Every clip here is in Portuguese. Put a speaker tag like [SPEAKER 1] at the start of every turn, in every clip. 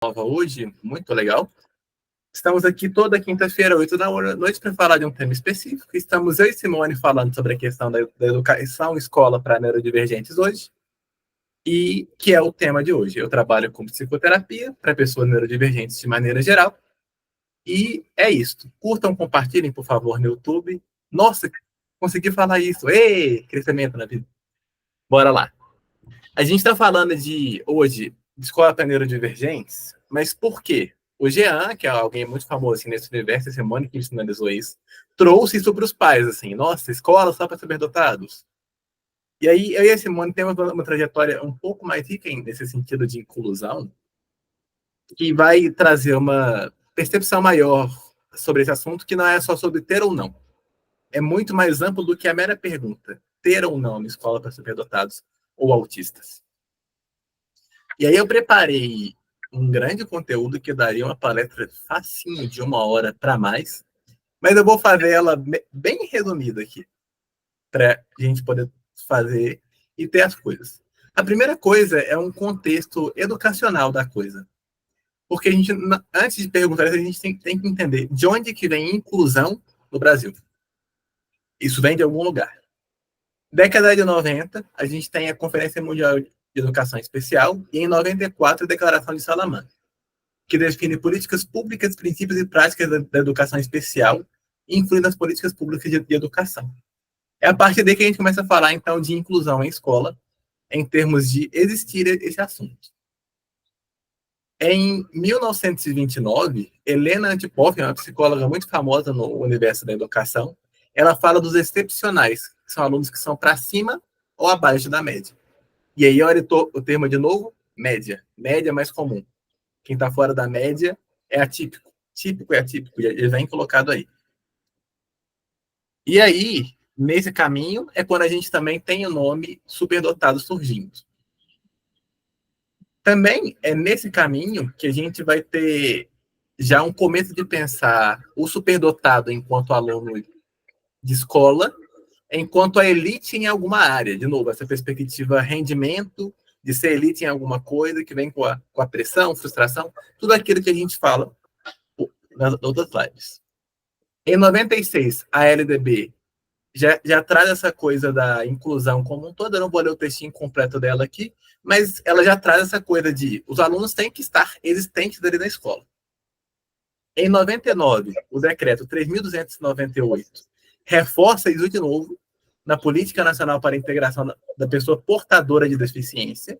[SPEAKER 1] nova hoje, muito legal. Estamos aqui toda quinta-feira, 8 da noite, para falar de um tema específico. Estamos eu e Simone falando sobre a questão da educação escola para neurodivergentes hoje, e que é o tema de hoje. Eu trabalho com psicoterapia para pessoas neurodivergentes de maneira geral, e é isto. Curtam, compartilhem, por favor, no YouTube. Nossa, consegui falar isso. Ei, crescimento na vida. Bora lá. A gente está falando hoje de escola para neurodivergentes, mas por quê? O Jean, que é alguém muito famoso assim, nesse universo, a Simone que sinalizou isso, trouxe isso para os pais, assim, nossa, escola só para superdotados. E aí, eu e a Simone temos uma trajetória um pouco mais rica nesse sentido de inclusão, que vai trazer uma percepção maior sobre esse assunto, que não é só sobre ter ou não. É muito mais amplo do que a mera pergunta, ter ou não uma escola para superdotados ou autistas. E aí eu preparei um grande conteúdo que daria uma palestra facinho de 1 hora para mais, mas eu vou fazer ela bem resumida aqui, para a gente poder fazer e ter as coisas. A primeira coisa é um contexto educacional da coisa. Porque a gente, antes de perguntar isso, a gente tem que entender de onde que vem inclusão no Brasil. Isso vem de algum lugar. Década de 90, a gente tem a Conferência Mundial de Educação Especial e, em 94, a Declaração de Salamanca, que define políticas públicas, princípios e práticas da educação especial, incluindo as políticas públicas de educação. É a partir daí que a gente começa a falar, então, de inclusão em escola, em termos de existir esse assunto. Em 1929, Helena Antipoff, uma psicóloga muito famosa no universo da educação, ela fala dos excepcionais, que são alunos que são para cima ou abaixo da média. E aí, olha o termo de novo, média. Média mais comum. Quem está fora da média é atípico. Típico é atípico, ele vem colocado aí. E aí, nesse caminho, é quando a gente também tem o nome superdotado surgindo. Também é nesse caminho que a gente vai ter já um começo de pensar o superdotado enquanto aluno de escola, enquanto a elite em alguma área. De novo, essa perspectiva rendimento, de ser elite em alguma coisa, que vem com a pressão, frustração, tudo aquilo que a gente fala nas outras lives. Em 96, a LDB já traz essa coisa da inclusão como um todo. Eu não vou ler o textinho completo dela aqui, mas ela já traz essa coisa de os alunos têm que estar existentes ali na escola. Em 99, o decreto 3.298 reforça isso de novo na Política Nacional para a Integração da Pessoa Portadora de Deficiência,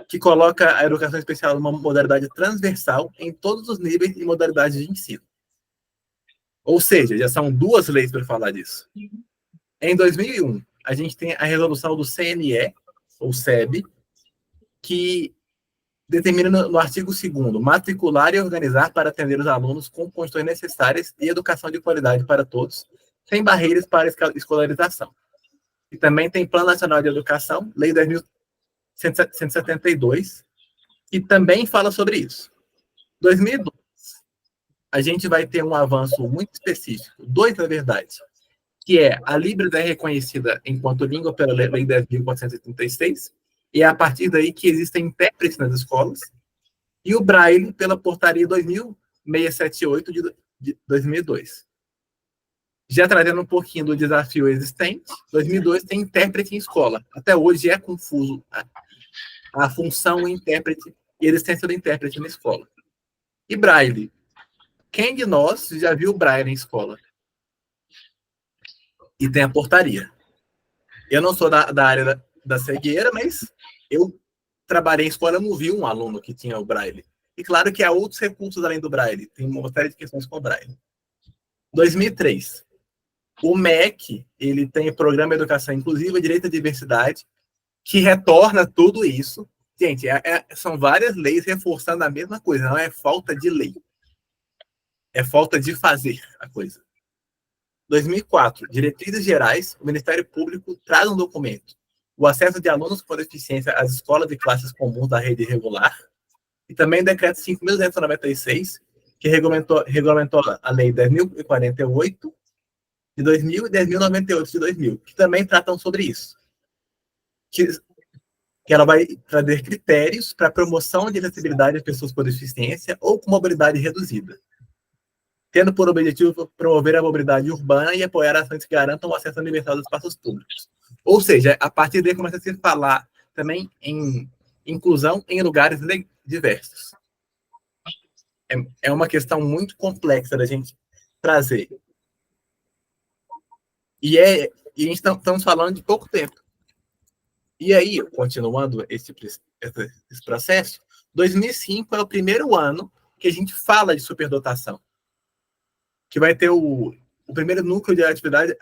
[SPEAKER 1] que coloca a educação especial numa modalidade transversal em todos os níveis e modalidades de ensino. Ou seja, já são 2 leis para falar disso. Em 2001, a gente tem a resolução do CNE, ou SEB, que determina no artigo 2º, matricular e organizar para atender os alunos com condições necessárias e educação de qualidade para todos, sem barreiras para escolarização. E também tem Plano Nacional de Educação, Lei 10.172, que também fala sobre isso. 2002, a gente vai ter um avanço muito específico, 2 na verdade, que é a Libras é reconhecida enquanto língua pela Lei 10.436, e é a partir daí que existem intérpretes nas escolas, e o Braille pela Portaria 2.678 de 2002. Já trazendo um pouquinho do desafio existente, 2002 tem intérprete em escola. Até hoje é confuso a função intérprete e a existência do intérprete na escola. E Braille? Quem de nós já viu Braille em escola? E tem a portaria. Eu não sou da área da cegueira, mas eu trabalhei em escola, eu não vi um aluno que tinha o Braille. E claro que há outros recursos além do Braille. Tem uma série de questões com o Braille. 2003. O MEC, ele tem o Programa de Educação Inclusiva, Direito à Diversidade, que retorna tudo isso. Gente, são várias leis reforçando a mesma coisa. Não é falta de lei. É falta de fazer a coisa. 2004, Diretrizes Gerais, o Ministério Público traz um documento. O acesso de alunos com deficiência às escolas e classes comuns da rede regular. E também o Decreto 5.296, que regulamentou a Lei 10.048 de 2000 e 10.098 de 2000, que também tratam sobre isso. que ela vai trazer critérios para a promoção de acessibilidade de pessoas com deficiência ou com mobilidade reduzida, tendo por objetivo promover a mobilidade urbana e apoiar ações que garantam o acesso universal dos espaços públicos. Ou seja, a partir daí começa a se falar também em inclusão em lugares diversos. É uma questão muito complexa da gente trazer. E a gente estamos falando de pouco tempo. E aí, continuando esse processo, 2005 é o primeiro ano que a gente fala de superdotação, que vai ter o primeiro núcleo de atividade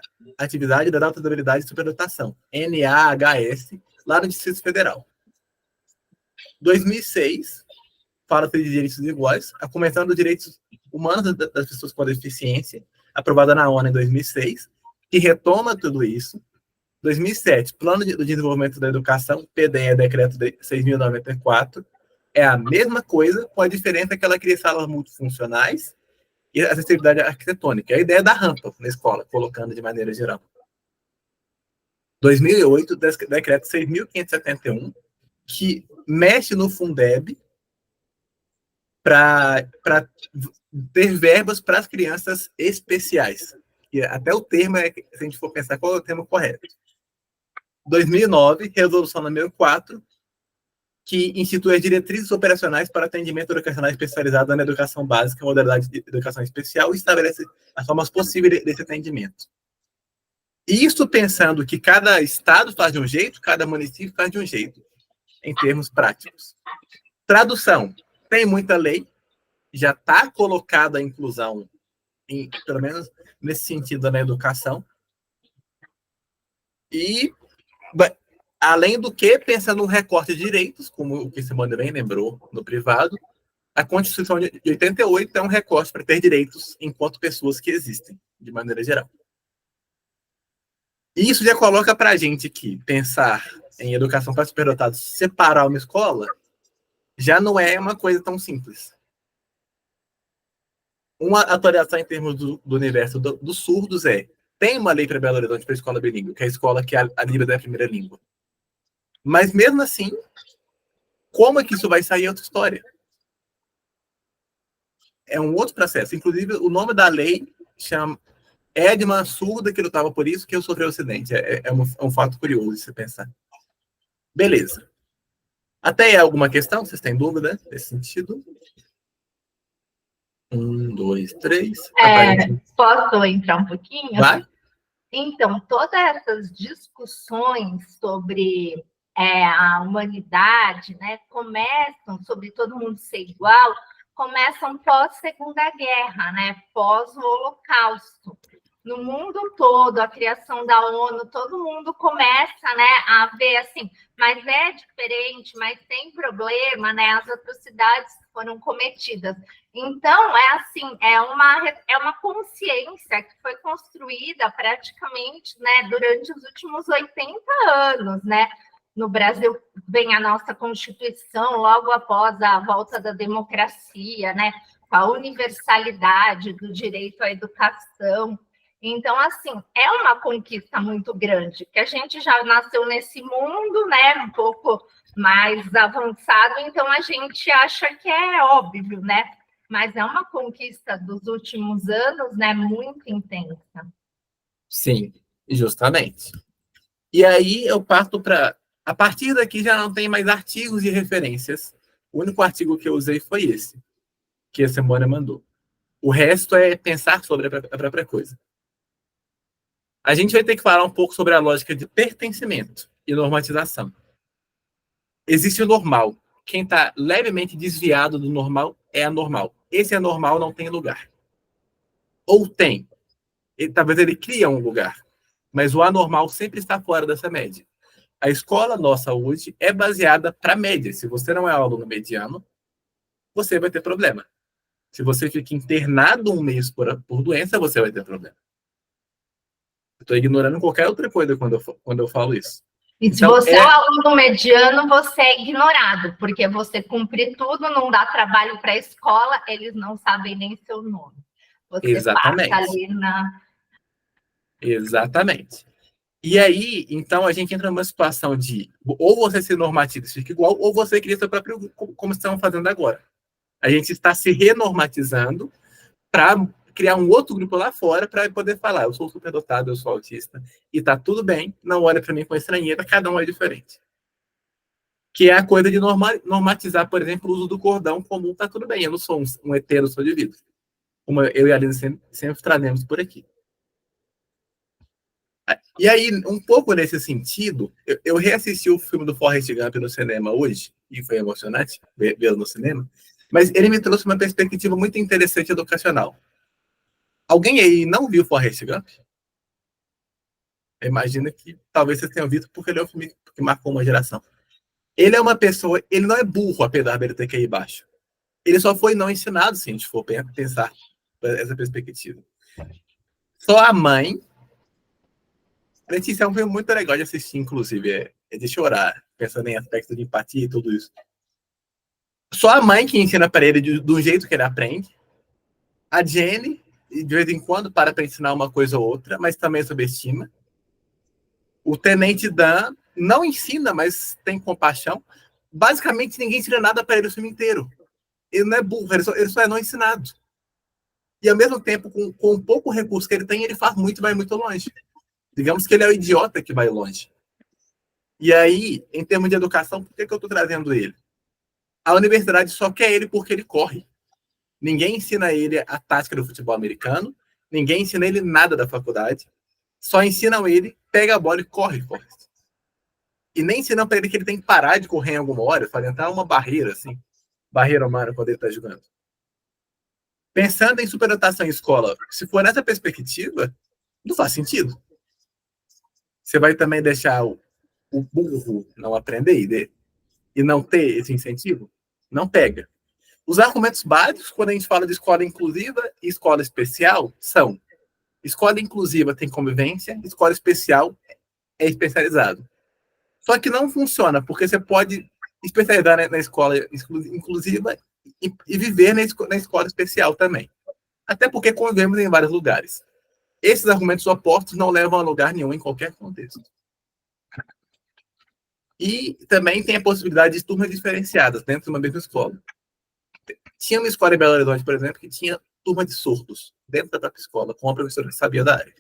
[SPEAKER 1] da alta habilidade de superdotação, NAHS, lá no Distrito Federal. 2006, fala-se de direitos iguais, a Convenção dos Direitos Humanos das Pessoas com Deficiência, aprovada na ONU em 2006, que retoma tudo isso. 2007, Plano de Desenvolvimento da Educação, PDE, Decreto 6.094, é a mesma coisa, com a diferença que ela cria salas multifuncionais e acessibilidade arquitetônica. É a ideia da rampa na escola, colocando de maneira geral. 2008, Decreto 6.571, que mexe no Fundeb para ter verbas para as crianças especiais. E até o termo, se a gente for pensar qual é o termo correto. 2009, Resolução número 4, que institui as diretrizes operacionais para atendimento educacional especializado na educação básica, modalidade de educação especial, e estabelece as formas possíveis desse atendimento. Isso pensando que cada estado faz de um jeito, cada município faz de um jeito, em termos práticos. Tradução. Tem muita lei, já está colocada a inclusão, pelo menos nesse sentido, na educação. E, além do que, pensando no recorte de direitos, como o que Simone bem lembrou no privado, a Constituição de 88 é um recorte para ter direitos enquanto pessoas que existem, de maneira geral. E isso já coloca para a gente que pensar em educação para superdotados, separar uma escola, já não é uma coisa tão simples. Uma atualização em termos do universo dos surdos tem uma lei para Belo Horizonte para a escola bilíngue, que é a escola que a Libras é a primeira língua. Mas mesmo assim, como é que isso vai sair é outra história. É um outro processo. Inclusive, o nome da lei chama Edman Surda, que lutava por isso, que eu sofri o acidente. É um fato curioso de se pensar. Beleza. Até aí, alguma questão? Vocês têm dúvida nesse sentido? 1, 2, 3.
[SPEAKER 2] Posso entrar um pouquinho?
[SPEAKER 1] Vai.
[SPEAKER 2] Então, todas essas discussões sobre a humanidade, né, começam, sobre todo mundo ser igual, começam pós-Segunda Guerra, né, pós-Holocausto. No mundo todo, a criação da ONU, todo mundo começa, né, a ver assim, mas é diferente, mas tem problema, né, as atrocidades que foram cometidas. Então, é assim, é uma consciência que foi construída praticamente, né, durante os últimos 80 anos, né? No Brasil vem a nossa Constituição logo após a volta da democracia, né? Com a universalidade do direito à educação. Então, assim, é uma conquista muito grande, que a gente já nasceu nesse mundo, né, um pouco mais avançado, então a gente acha que é óbvio, né? Mas é uma conquista dos últimos anos, né, muito intensa.
[SPEAKER 1] Sim, justamente. E aí eu parto para... A partir daqui já não tem mais artigos e referências. O único artigo que eu usei foi esse, que a Simone mandou. O resto é pensar sobre a própria coisa. A gente vai ter que falar um pouco sobre a lógica de pertencimento e normatização. Existe o normal. Quem está levemente desviado do normal é anormal. Esse anormal não tem lugar. Ou tem. Talvez ele cria um lugar. Mas o anormal sempre está fora dessa média. A escola nossa hoje é baseada para a média. Se você não é aluno mediano, você vai ter problema. Se você fica internado um mês por doença, você vai ter problema. Estou ignorando qualquer outra coisa quando eu falo isso.
[SPEAKER 2] E se você é um aluno mediano, você é ignorado, porque você cumpre tudo, não dá trabalho para a escola, eles não sabem nem seu nome. Você
[SPEAKER 1] Exatamente.
[SPEAKER 2] passa ali na...
[SPEAKER 1] Exatamente. E aí, então, a gente entra numa situação de ou você se normatiza e fica igual, ou você cria seu próprio grupo, como estamos fazendo agora. A gente está se renormatizando para criar um outro grupo lá fora para poder falar, eu sou superdotado, eu sou autista, e tá tudo bem, não olha para mim com estranheza, cada um é diferente. Que é a coisa de normatizar, por exemplo, o uso do cordão comum, tá tudo bem, eu não sou um ET, eu sou de vidro. Como eu e a Lisa sempre trazemos por aqui. E aí, um pouco nesse sentido, eu reassisti o filme do Forrest Gump no cinema hoje, e foi emocionante vê-lo no cinema, mas ele me trouxe uma perspectiva muito interessante educacional. Alguém aí não viu Forrest Gump? Imagina que talvez vocês tenham visto porque ele é um filme que marcou uma geração. Ele é uma pessoa, ele não é burro, apesar dele ter que ir baixo. Ele só foi não ensinado, se a gente for pensar essa perspectiva. Só a mãe. Letícia é um filme muito legal de assistir, inclusive. É de chorar, pensando em aspectos de empatia e tudo isso. Só a mãe que ensina para ele do jeito que ele aprende. A Jenny, de vez em quando, para ensinar uma coisa ou outra, mas também subestima. O Tenente Dan não ensina, mas tem compaixão. Basicamente, ninguém ensina nada para ele o filme inteiro. Ele não é burro, ele só é não ensinado. E, ao mesmo tempo, com o pouco recurso que ele tem, ele faz muito e vai muito longe. Digamos que ele é o idiota que vai longe. E aí, em termos de educação, por que eu estou trazendo ele? A universidade só quer ele porque ele corre. Ninguém ensina ele a tática do futebol americano, ninguém ensina ele nada da faculdade, só ensinam ele, pega a bola e corre. E nem ensinam para ele que ele tem que parar de correr em alguma hora, para entrar uma barreira, assim, barreira humana quando ele está jogando. Pensando em superdotação em escola, se for nessa perspectiva, não faz sentido. Você vai também deixar o burro não aprender e não ter esse incentivo? Não pega. Os argumentos básicos, quando a gente fala de escola inclusiva e escola especial, são: escola inclusiva tem convivência, escola especial é especializado. Só que não funciona, porque você pode especializar na escola inclusiva e viver na escola especial também. Até porque convivemos em vários lugares. Esses argumentos opostos não levam a lugar nenhum em qualquer contexto. E também tem a possibilidade de turmas diferenciadas dentro de uma mesma escola. Tinha uma escola em Belo Horizonte, por exemplo, que tinha turma de surdos dentro da própria escola, com uma professora que sabia da área.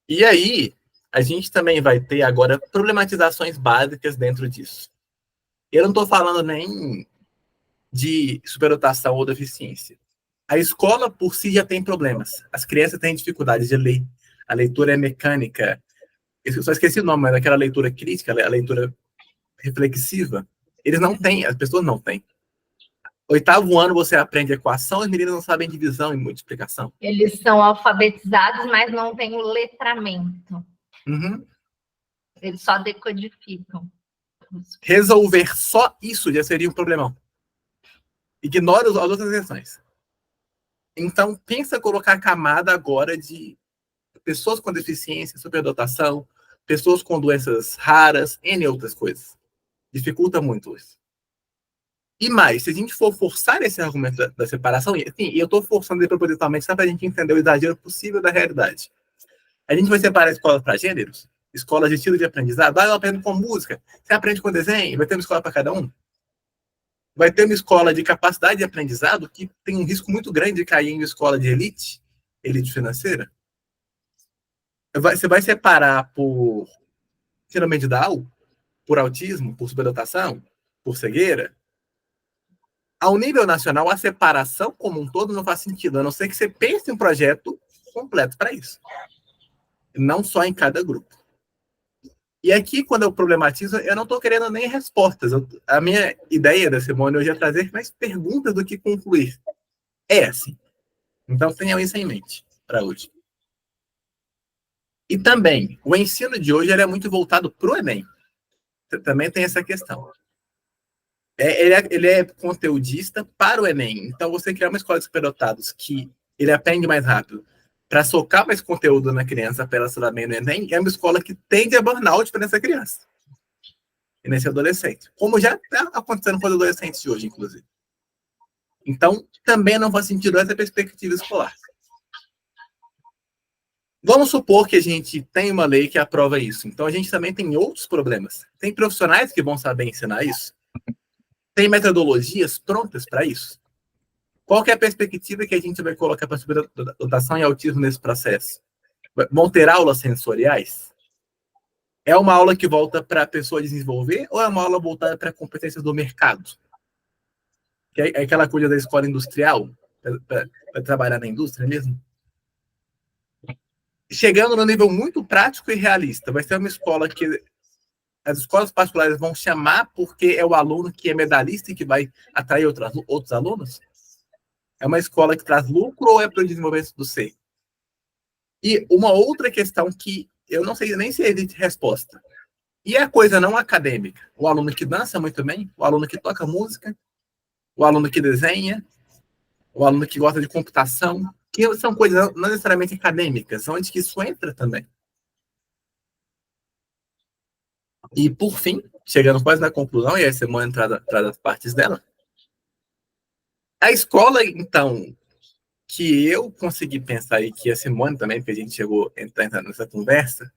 [SPEAKER 1] E aí, a gente também vai ter agora problematizações básicas dentro disso. Eu não estou falando nem de superdotação ou deficiência. A escola por si já tem problemas. As crianças têm dificuldades de ler. A leitura é mecânica. Eu só esqueci o nome, mas aquela leitura crítica, a leitura reflexiva, eles não têm, as pessoas não têm. 8º ano você aprende equação, as meninas não sabem divisão e multiplicação.
[SPEAKER 2] Eles são alfabetizados, mas não têm o letramento.
[SPEAKER 1] Uhum.
[SPEAKER 2] Eles só decodificam.
[SPEAKER 1] Resolver só isso já seria um problemão. Ignora as outras questões. Então, pensa colocar a camada agora de pessoas com deficiência, superdotação, pessoas com doenças raras, N outras coisas. Dificulta muito isso. E mais, se a gente for forçar esse argumento da separação, e assim, eu estou forçando ele propositalmente só para a gente entender o exagero possível da realidade. A gente vai separar escolas para gêneros, escolas de estilo de aprendizado. Eu aprendo com música, você aprende com desenho, vai ter uma escola para cada um. Vai ter uma escola de capacidade de aprendizado que tem um risco muito grande de cair em uma escola de elite financeira. Você vai separar por síndrome de Down, por autismo, por superdotação, por cegueira. Ao nível nacional, a separação como um todo não faz sentido, a não ser que você pense em um projeto completo para isso. Não só em cada grupo. E aqui, quando eu problematizo, eu não estou querendo nem respostas. A minha ideia da Simone hoje é trazer mais perguntas do que concluir. É assim. Então, tenham isso em mente para hoje. E também, o ensino de hoje é muito voltado para o Enem. Também tem essa questão. Ele é conteudista para o Enem. Então, você criar uma escola de superdotados que ele aprende mais rápido para socar mais conteúdo na criança para ela se dar bem no Enem, é uma escola que tende a burnout para essa criança. E nesse adolescente. Como já está acontecendo com os adolescentes de hoje, inclusive. Então, também não faz sentido essa perspectiva escolar. Vamos supor que a gente tem uma lei que aprova isso. Então, a gente também tem outros problemas. Tem profissionais que vão saber ensinar isso? Tem metodologias prontas para isso? Qual que é a perspectiva que a gente vai colocar para superdotação e autismo nesse processo? Vão ter aulas sensoriais? É uma aula que volta para a pessoa desenvolver ou é uma aula voltada para competências do mercado? Que é aquela coisa da escola industrial, para trabalhar na indústria mesmo? Chegando no nível muito prático e realista, vai ser uma escola que as escolas particulares vão chamar porque é o aluno que é medalhista e que vai atrair outros alunos? É uma escola que traz lucro ou é para o desenvolvimento do ser? E uma outra questão que eu não sei nem se existe resposta. E a coisa não acadêmica? O aluno que dança muito bem, o aluno que toca música, o aluno que desenha, o aluno que gosta de computação, que são coisas não necessariamente acadêmicas, onde que isso entra também. E, por fim, chegando quase na conclusão, e aí você vai entrar das partes dela, a escola, então, que eu consegui pensar e que a Simone também, porque a gente chegou a entrar nessa conversa,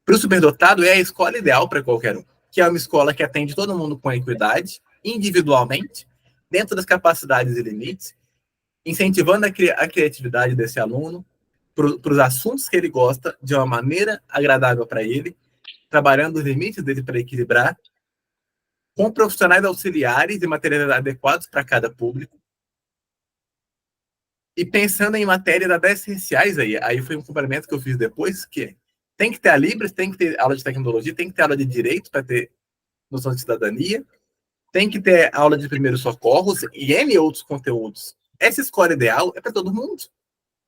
[SPEAKER 1] para o superdotado é a escola ideal para qualquer um, que é uma escola que atende todo mundo com equidade, individualmente, dentro das capacidades e limites, incentivando a criatividade desse aluno para os assuntos que ele gosta de uma maneira agradável para ele, trabalhando os limites dele para equilibrar, com profissionais auxiliares e materiais adequados para cada público, e pensando em matérias até essenciais aí foi um complemento que eu fiz depois, que tem que ter a Libras, tem que ter aula de tecnologia, tem que ter aula de direito para ter noção de cidadania, tem que ter aula de primeiros socorros e N outros conteúdos. Essa escola ideal é para todo mundo.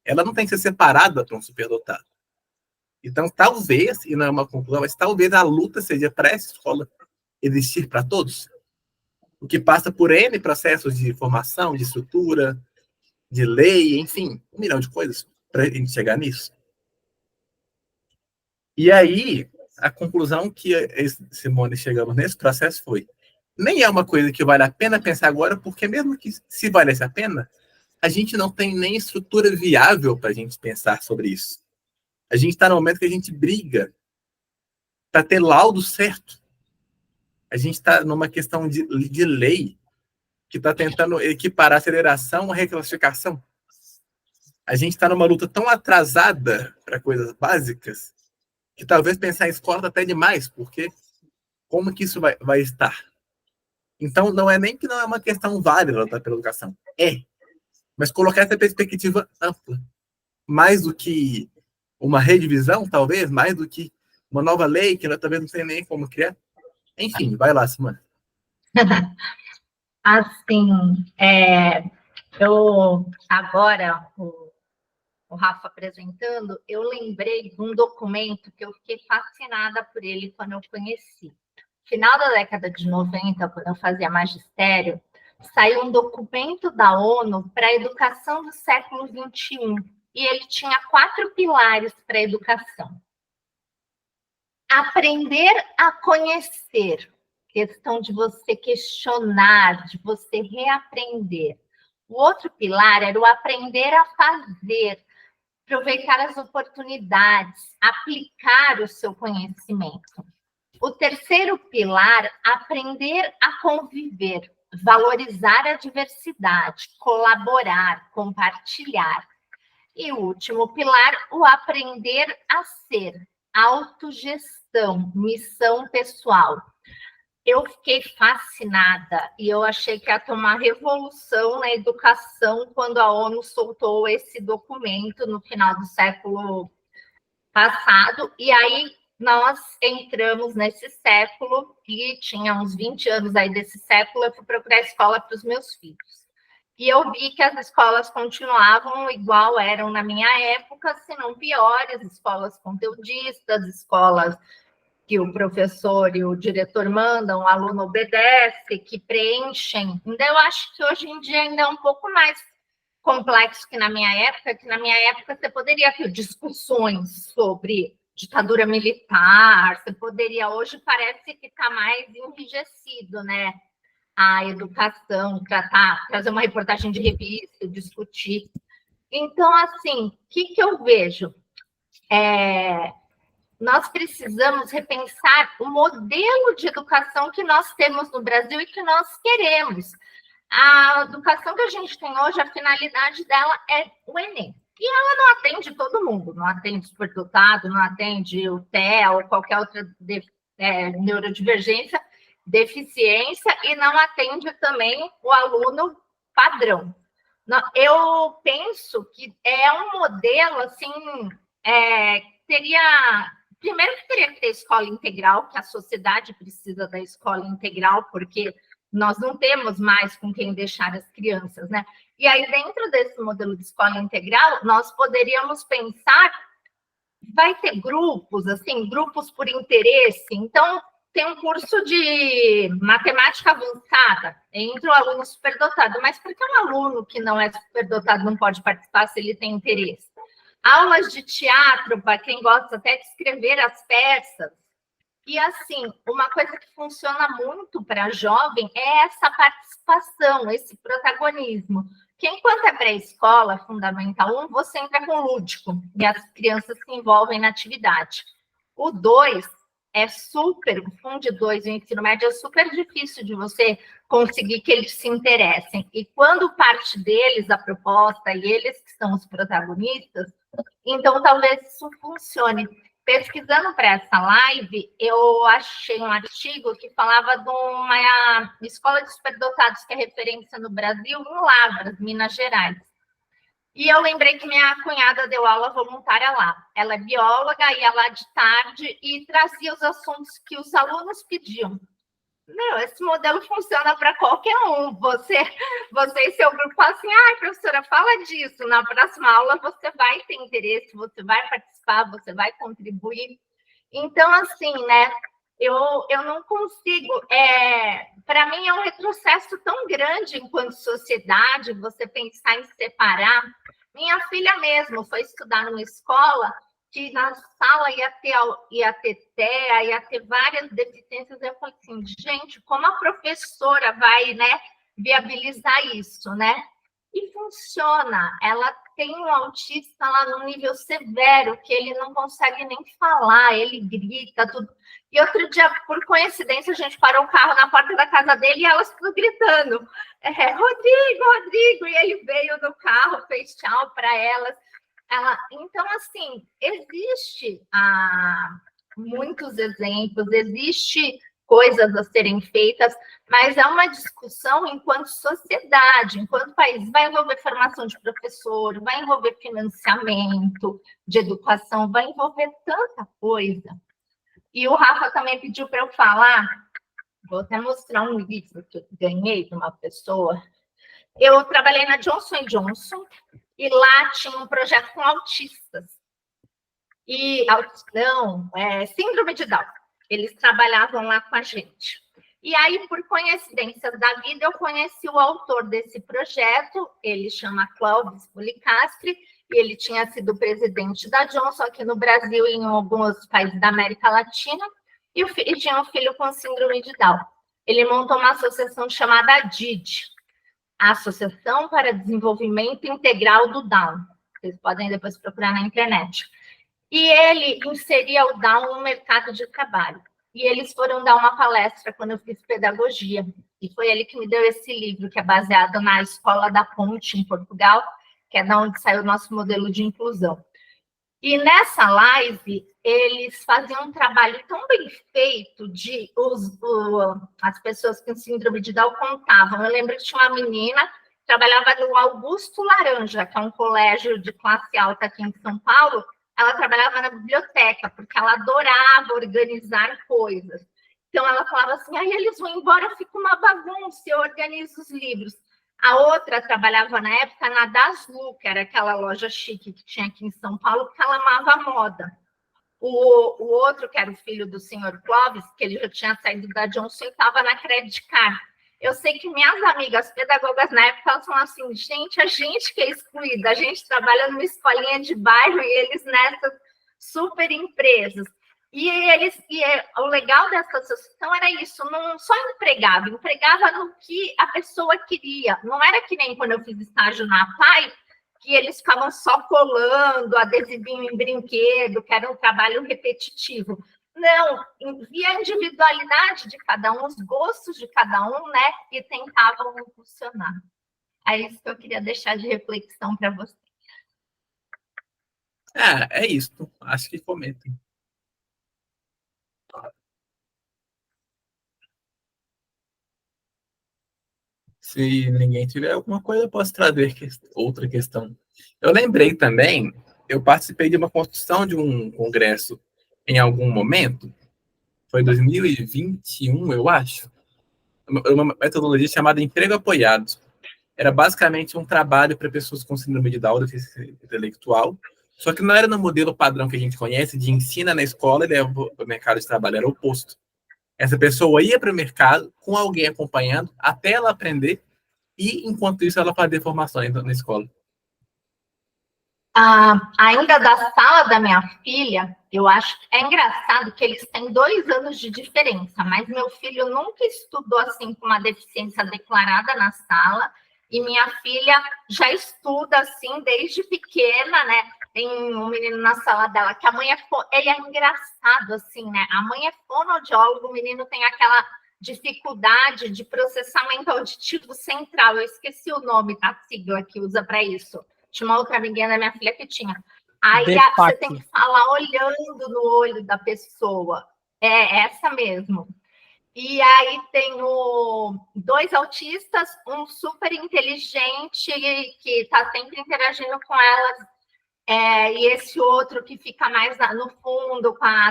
[SPEAKER 1] Ela não tem que ser separada para um superdotado. Então, talvez, e não é uma conclusão, mas talvez a luta seja para essa escola existir para todos. O que passa por N processos de formação, de estrutura, de lei, enfim, 1 milhão de coisas para a gente chegar nisso. E aí, a conclusão que Simone chegamos nesse processo foi: nem é uma coisa que vale a pena pensar agora, porque mesmo que se valesse a pena, a gente não tem nem estrutura viável para a gente pensar sobre isso. A gente está no momento que a gente briga para ter laudo certo. A gente está numa questão de lei que está tentando equiparar a aceleração à reclassificação. A gente está numa luta tão atrasada para coisas básicas que talvez pensar em escola tá até demais, porque como que isso vai estar? Então, não é nem que não é uma questão válida da educação. É. Mas colocar essa perspectiva ampla. Mais do que uma redivisão, talvez, mais do que uma nova lei, que talvez não sei nem como criar. Enfim, vai lá, Simone.
[SPEAKER 2] Assim, eu agora, o Rafa apresentando, eu lembrei de um documento que eu fiquei fascinada por ele quando eu conheci. Final da década de 90, quando eu fazia magistério, saiu um documento da ONU para a educação do século XXI. E ele tinha 4 pilares para a educação. Aprender a conhecer, questão de você questionar, de você reaprender. O outro pilar era o aprender a fazer, aproveitar as oportunidades, aplicar o seu conhecimento. O terceiro pilar, aprender a conviver, valorizar a diversidade, colaborar, compartilhar. E o último pilar, o aprender a ser, autogestão, missão pessoal. Eu fiquei fascinada e eu achei que ia ter uma revolução na educação quando a ONU soltou esse documento no final do século passado. E aí nós entramos nesse século e tinha uns 20 anos aí desse século, eu fui procurar escola para os meus filhos. E eu vi que as escolas continuavam igual eram na minha época, se não piores, escolas conteudistas, escolas que o professor e o diretor mandam, o aluno obedece, que preenchem. Ainda eu acho que hoje em dia ainda é um pouco mais complexo que na minha época, você poderia ter discussões sobre ditadura militar, você poderia, hoje parece que está mais enrijecido, né? A educação, trazer uma reportagem de revista, discutir. Então, assim, o que eu vejo? nós precisamos repensar o modelo de educação que nós temos no Brasil e que nós queremos. A educação que a gente tem hoje, a finalidade dela é o Enem. E ela não atende todo mundo, não atende superdotado, não atende o TEA ou qualquer outra neurodivergência, deficiência, e não atende também o aluno padrão. Eu penso que é um modelo, assim, primeiro que teria que ter escola integral, que a sociedade precisa da escola integral, porque nós não temos mais com quem deixar as crianças, né? E aí, dentro desse modelo de escola integral, nós poderíamos pensar, vai ter grupos, assim, grupos por interesse. Então, tem um curso de matemática avançada, entre o aluno superdotado, mas por que um aluno que não é superdotado não pode participar se ele tem interesse? Aulas de teatro, para quem gosta até de escrever as peças. E, assim, uma coisa que funciona muito para jovem é essa participação, esse protagonismo. Que enquanto é pré-escola, Fundamental 1, você entra com o lúdico e as crianças se envolvem na atividade. O 2 é super, o Funde 2, o ensino médio, é super difícil de você conseguir que eles se interessem. E quando parte deles a proposta e eles que são os protagonistas, então talvez isso funcione. Pesquisando para essa live, eu achei um artigo que falava de uma escola de superdotados que é referência no Brasil, em Lavras, Minas Gerais. E eu lembrei que minha cunhada deu aula voluntária lá. Ela é bióloga, ia lá de tarde e trazia os assuntos que os alunos pediam. Não, esse modelo funciona para qualquer um. Você e seu grupo falam assim, professora, fala disso. Na próxima aula você vai ter interesse, você vai participar, você vai contribuir. Então, assim, né, eu não consigo... para mim, é um retrocesso tão grande enquanto sociedade, você pensar em separar. Minha filha mesmo foi estudar numa escola que na sala ia ter TEA, ia ter várias deficiências. Eu falei assim, gente, como a professora vai, né, viabilizar isso, né? E funciona. Ela tem um autista lá no nível severo, que ele não consegue nem falar, ele grita, tudo. E outro dia, por coincidência, a gente parou o carro na porta da casa dele e elas tudo gritando, Rodrigo, Rodrigo, e ele veio do carro, fez tchau para elas. Então, assim, existe muitos exemplos, existe coisas a serem feitas, mas é uma discussão enquanto sociedade, enquanto país. Vai envolver formação de professor, vai envolver financiamento de educação, vai envolver tanta coisa. E o Rafa também pediu para eu falar, vou até mostrar um livro que eu ganhei de uma pessoa. Eu trabalhei na Johnson & Johnson, e lá tinha um projeto com autistas. E síndrome de Down. Eles trabalhavam lá com a gente. E aí, por coincidência da vida, eu conheci o autor desse projeto, ele chama Clóvis Policastri, e ele tinha sido presidente da Johnson aqui no Brasil e em alguns países da América Latina, e tinha um filho com síndrome de Down. Ele montou uma associação chamada ADID, a Associação para Desenvolvimento Integral do Down. Vocês podem depois procurar na internet. E ele inseria o Down no mercado de trabalho. E eles foram dar uma palestra quando eu fiz pedagogia. E foi ele que me deu esse livro, que é baseado na Escola da Ponte, em Portugal, que é da onde saiu o nosso modelo de inclusão. E nessa live, eles faziam um trabalho tão bem feito de as pessoas com síndrome de Down contavam. Eu lembro que tinha uma menina que trabalhava no Augusto Laranja, que é um colégio de classe alta aqui em São Paulo. Ela trabalhava na biblioteca, porque ela adorava organizar coisas. Então, ela falava assim, eles vão embora, fica uma bagunça, eu organizo os livros. A outra trabalhava na época na Daslu, que era aquela loja chique que tinha aqui em São Paulo, porque ela amava moda. O outro, que era o filho do senhor Clóvis, que ele já tinha saído da Johnson, estava na Credit Card. Eu sei que minhas amigas pedagogas na época, elas falam assim, gente, a gente que é excluída, a gente trabalha numa escolinha de bairro e eles nessas super empresas. E o legal dessa associação era isso, não só empregava no que a pessoa queria. Não era que nem quando eu fiz estágio na APAI, que eles ficavam só colando adesivinho em brinquedo, que era um trabalho repetitivo. Não, via a individualidade de cada um, os gostos de cada um, né? E tentavam funcionar. É isso que eu queria deixar de reflexão para você.
[SPEAKER 1] É isso. Acho que comentem. Se ninguém tiver alguma coisa, eu posso trazer outra questão. Eu lembrei também, eu participei de uma construção de um congresso em algum momento, foi 2021, eu acho, uma metodologia chamada emprego apoiado. Era basicamente um trabalho para pessoas com síndrome de Down, deficiência intelectual, só que não era no modelo padrão que a gente conhece, de ensina na escola e leva para o mercado de trabalho, era o oposto. Essa pessoa ia para o mercado com alguém acompanhando até ela aprender e, enquanto isso, ela fazia formações na escola.
[SPEAKER 2] Ainda da sala da minha filha, eu acho que é engraçado que eles têm 2 anos de diferença, mas meu filho nunca estudou assim com uma deficiência declarada na sala, e minha filha já estuda assim desde pequena, né? Tem um menino na sala dela que a mãe ele é engraçado assim, né? A mãe é fonoaudióloga, o menino tem aquela dificuldade de processamento auditivo central. Eu esqueci o nome da sigla que usa para isso. Tinha uma outra amiguinha da minha filha que tinha. Aí você tem que falar olhando no olho da pessoa. É essa mesmo. E aí tem 2 autistas, um super inteligente que está sempre interagindo com elas, e esse outro que fica mais no fundo com a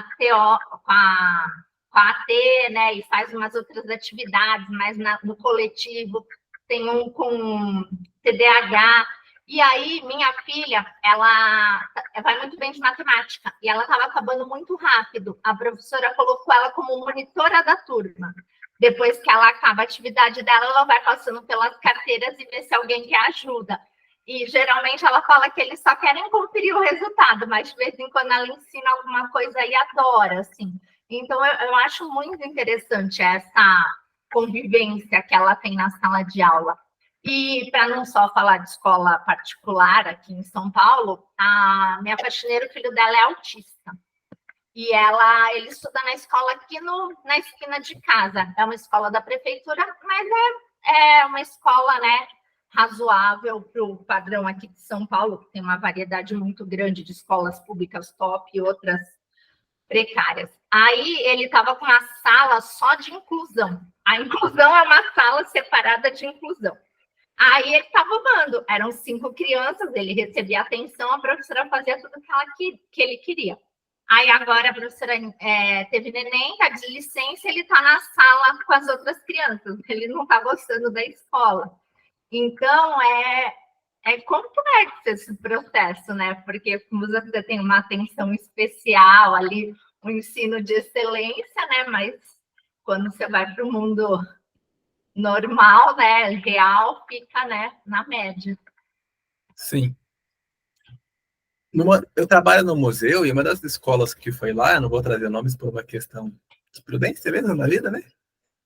[SPEAKER 2] AT, né, e faz umas outras atividades mais no coletivo. Tem um com TDAH. E aí, minha filha, ela vai muito bem de matemática, e ela estava acabando muito rápido. A professora colocou ela como monitora da turma. Depois que ela acaba a atividade dela, ela vai passando pelas carteiras e vê se alguém quer ajuda. E geralmente ela fala que eles só querem conferir o resultado, mas de vez em quando ela ensina alguma coisa e adora, assim. Então, eu acho muito interessante essa convivência que ela tem na sala de aula. E para não só falar de escola particular aqui em São Paulo, a minha faxineira, o filho dela é autista. E ele estuda na escola aqui na esquina de casa. É uma escola da prefeitura, mas é uma escola, né, razoável para o padrão aqui de São Paulo, que tem uma variedade muito grande de escolas públicas top e outras precárias. Aí ele estava com uma sala só de inclusão. A inclusão é uma sala separada de inclusão. Aí ele estava amando, eram 5 crianças, ele recebia atenção, a professora fazia tudo que ele queria. Aí agora a professora teve neném, está de licença, ele está na sala com as outras crianças, ele não está gostando da escola. Então, é complexo esse processo, né? Porque como você tem uma atenção especial ali, um ensino de excelência, né? Mas quando você vai para o mundo normal, né, real, fica, né, na média.
[SPEAKER 1] Sim. Eu trabalho no museu e uma das escolas que foi lá, eu não vou trazer nomes por uma questão de prudência mesmo na vida, né?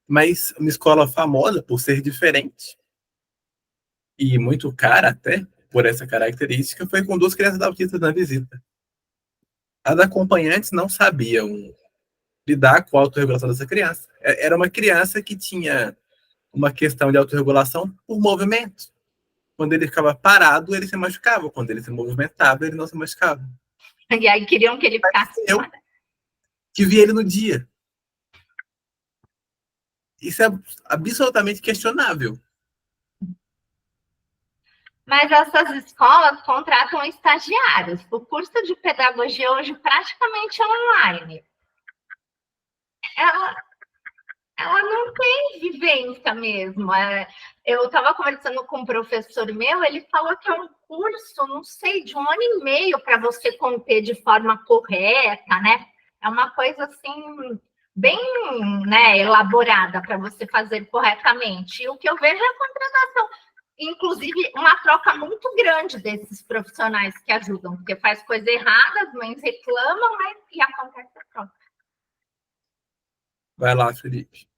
[SPEAKER 1] Mas uma escola famosa por ser diferente e muito cara até por essa característica, foi com 2 crianças autistas na visita. As acompanhantes não sabiam lidar com a autorregulação dessa criança. Era uma criança que tinha uma questão de autorregulação por movimento. Quando ele ficava parado, ele se machucava. Quando ele se movimentava, ele não se machucava.
[SPEAKER 2] E aí queriam que ele ficasse.
[SPEAKER 1] Eu que vi ele no dia. Isso é absolutamente questionável.
[SPEAKER 2] Mas essas escolas contratam estagiários. O curso de pedagogia hoje praticamente é online. Ela não tem vivência mesmo. Eu estava conversando com um professor meu, ele falou que é um curso, não sei, de 1 ano e meio para você conter de forma correta, né? É uma coisa assim, bem, né, elaborada para você fazer corretamente. E o que eu vejo é a contratação. Inclusive, uma troca muito grande desses profissionais que ajudam, porque faz coisa errada, as mães reclamam, mas e acontece a troca.
[SPEAKER 1] Vai lá, Felipe.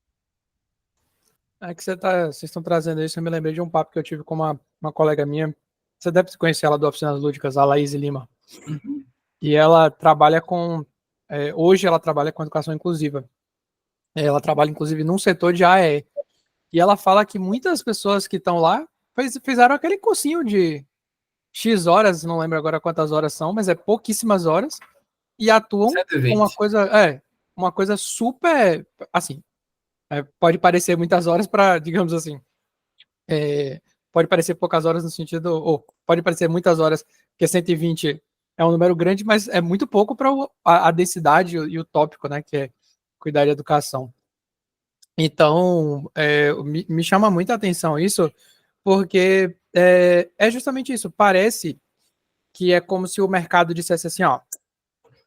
[SPEAKER 3] É que vocês estão trazendo isso, eu me lembrei de um papo que eu tive com uma colega minha, Você deve conhecer ela do Oficinas Lúdicas, a Laís Lima.
[SPEAKER 1] Uhum.
[SPEAKER 3] E ela trabalha com... hoje ela trabalha com educação inclusiva. Ela trabalha, inclusive, num setor de AE. E ela fala que muitas pessoas que estão lá fizeram aquele cursinho de X horas, não lembro agora quantas horas são, mas é pouquíssimas horas, e atuam com
[SPEAKER 1] 120.
[SPEAKER 3] uma coisa super, assim, pode parecer muitas horas para, digamos assim, pode parecer poucas horas no sentido, ou pode parecer muitas horas, porque 120 é um número grande, mas é muito pouco para a densidade e o tópico, né, que é cuidar de educação. Então, me chama muita atenção isso, porque é justamente isso. Parece que é como se o mercado dissesse assim, ó,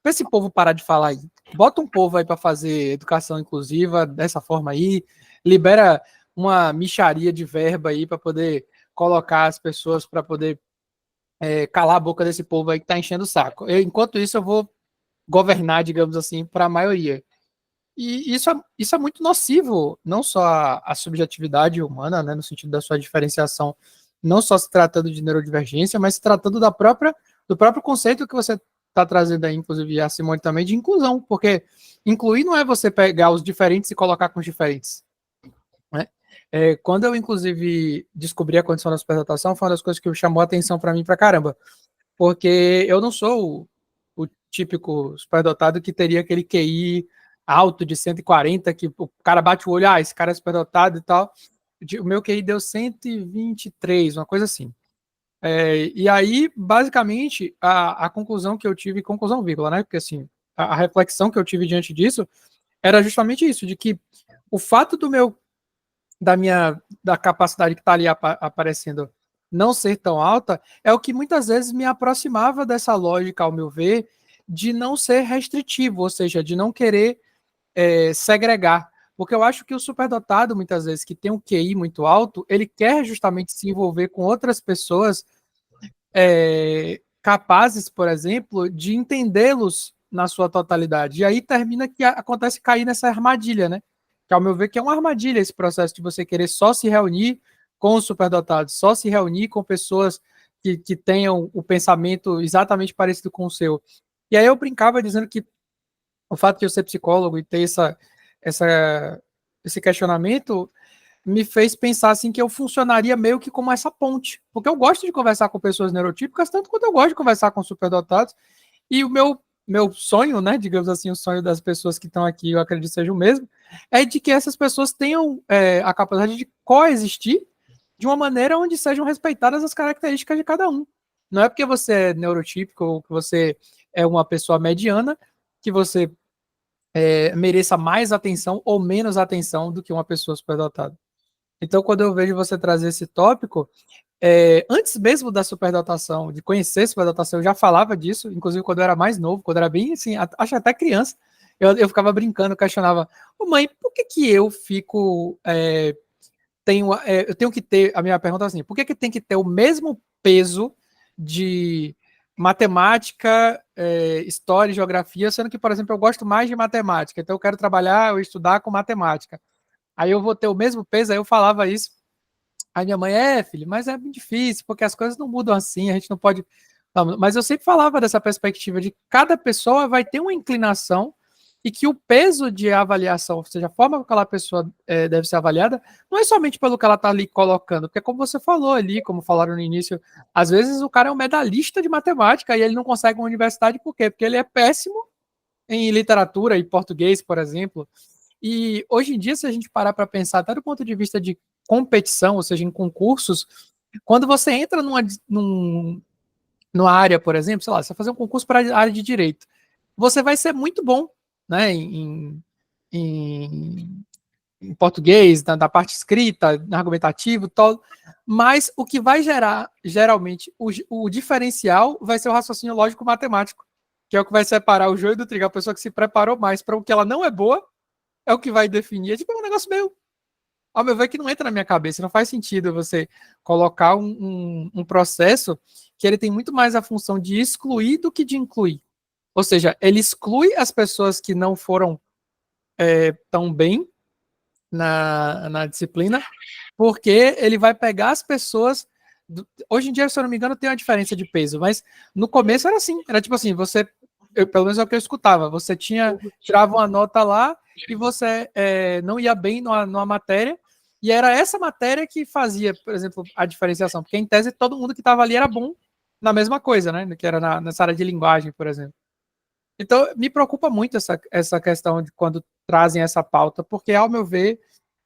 [SPEAKER 3] pra esse povo parar de falar aí, bota um povo aí para fazer educação inclusiva dessa forma aí, libera uma mixaria de verba aí para poder colocar as pessoas para poder calar a boca desse povo aí que tá enchendo o saco. Enquanto isso, eu vou governar, digamos assim, para a maioria. E isso é muito nocivo, não só a subjetividade humana, né, no sentido da sua diferenciação, não só se tratando de neurodivergência, mas se tratando do próprio conceito que você está trazendo aí, inclusive a Simone também, de inclusão, porque incluir não é você pegar os diferentes e colocar com os diferentes. Né? Quando eu, inclusive, descobri a condição da superdotação, foi uma das coisas que chamou a atenção para mim pra caramba, porque eu não sou o típico superdotado que teria aquele QI alto de 140, que o cara bate o olho, esse cara é superdotado e tal. O meu QI deu 123, uma coisa assim. E aí, basicamente, a conclusão que eu tive, conclusão vírgula, né? Porque assim, a reflexão que eu tive diante disso era justamente isso, de que o fato da capacidade que está ali aparecendo não ser tão alta é o que muitas vezes me aproximava dessa lógica, ao meu ver, de não ser restritivo, ou seja, de não querer segregar. Porque eu acho que o superdotado, muitas vezes, que tem um QI muito alto, ele quer justamente se envolver com outras pessoas capazes, por exemplo, de entendê-los na sua totalidade. E aí termina que acontece cair nessa armadilha, né? Que, ao meu ver, que é uma armadilha esse processo de você querer só se reunir com os superdotados, só se reunir com pessoas que tenham o pensamento exatamente parecido com o seu. E aí eu brincava dizendo que o fato de eu ser psicólogo e ter esse questionamento me fez pensar assim que eu funcionaria meio que como essa ponte, porque eu gosto de conversar com pessoas neurotípicas tanto quanto eu gosto de conversar com superdotados, e o meu sonho, né, digamos assim, o sonho das pessoas que estão aqui, eu acredito seja o mesmo, é de que essas pessoas tenham a capacidade de coexistir de uma maneira onde sejam respeitadas as características de cada um. Não é porque você é neurotípico ou que você é uma pessoa mediana que você mereça mais atenção ou menos atenção do que uma pessoa superdotada. Então, quando eu vejo você trazer esse tópico, antes mesmo da superdotação, de conhecer a superdotação, eu já falava disso, inclusive quando eu era mais novo, quando eu era bem assim, acho até criança, eu ficava brincando, questionava, mãe, por que que eu fico, eu tenho que ter, a minha pergunta é assim, por que que tem que ter o mesmo peso de matemática, história e geografia, sendo que, por exemplo, eu gosto mais de matemática, então eu quero trabalhar ou estudar com matemática. Aí eu vou ter o mesmo peso, aí eu falava isso. Aí minha mãe, filho, mas é muito difícil, porque as coisas não mudam assim, a gente não pode. Não, mas eu sempre falava dessa perspectiva de que cada pessoa vai ter uma inclinação e que o peso de avaliação, ou seja, a forma como aquela pessoa deve ser avaliada, não é somente pelo que ela está ali colocando, porque como você falou ali, como falaram no início, às vezes o cara é um medalhista de matemática e ele não consegue uma universidade, por quê? Porque ele é péssimo em literatura e português, por exemplo. E hoje em dia, se a gente parar para pensar, até do ponto de vista de competição, ou seja, em concursos, quando você entra numa área, por exemplo, sei lá, você vai fazer um concurso para a área de direito, você vai ser muito bom, né, em, em português, na parte escrita, no argumentativo, tal, mas o que vai gerar, geralmente, o diferencial vai ser o raciocínio lógico-matemático, que é o que vai separar o joio do trigo, a pessoa que se preparou mais para o que ela não é boa, é o que vai definir. É tipo um negócio meio, ao meu ver, que não entra na minha cabeça. Não faz sentido você colocar um processo que ele tem muito mais a função de excluir do que de incluir. Ou seja, ele exclui as pessoas que não foram tão bem na disciplina, porque ele vai pegar as pessoas Hoje em dia, se eu não me engano, tem uma diferença de peso, mas no começo era assim, era tipo assim, pelo menos é o que eu escutava, você tirava uma nota lá e você não ia bem numa matéria, e era essa matéria que fazia, por exemplo, a diferenciação, porque em tese todo mundo que estava ali era bom na mesma coisa, né, que era nessa área de linguagem, por exemplo. Então, me preocupa muito essa questão de quando trazem essa pauta, porque, ao meu ver,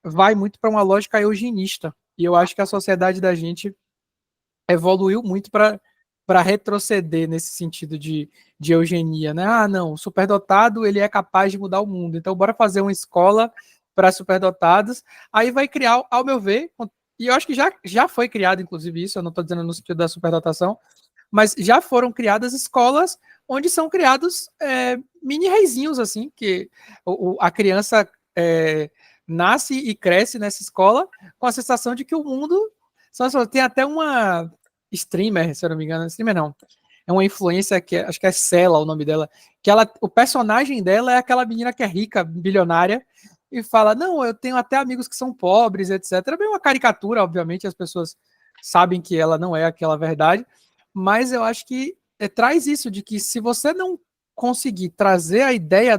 [SPEAKER 3] vai muito para uma lógica eugenista, e eu acho que a sociedade da gente evoluiu muito para retroceder nesse sentido de eugenia, né? Ah, não, o superdotado ele é capaz de mudar o mundo, então bora fazer uma escola para superdotados, aí vai criar, ao meu ver, e eu acho que já foi criado, inclusive, isso, eu não estou dizendo no sentido da superdotação, mas já foram criadas escolas onde são criados mini reizinhos, assim, que a criança nasce e cresce nessa escola com a sensação de que o mundo... Tem até uma streamer, se eu não me engano, streamer não, é uma influência que acho que é Cela o nome dela, que o personagem dela é aquela menina que é rica, bilionária, e fala, não, eu tenho até amigos que são pobres, etc. É bem uma caricatura, obviamente, as pessoas sabem que ela não é aquela verdade, mas eu acho que traz isso, de que se você não conseguir trazer a ideia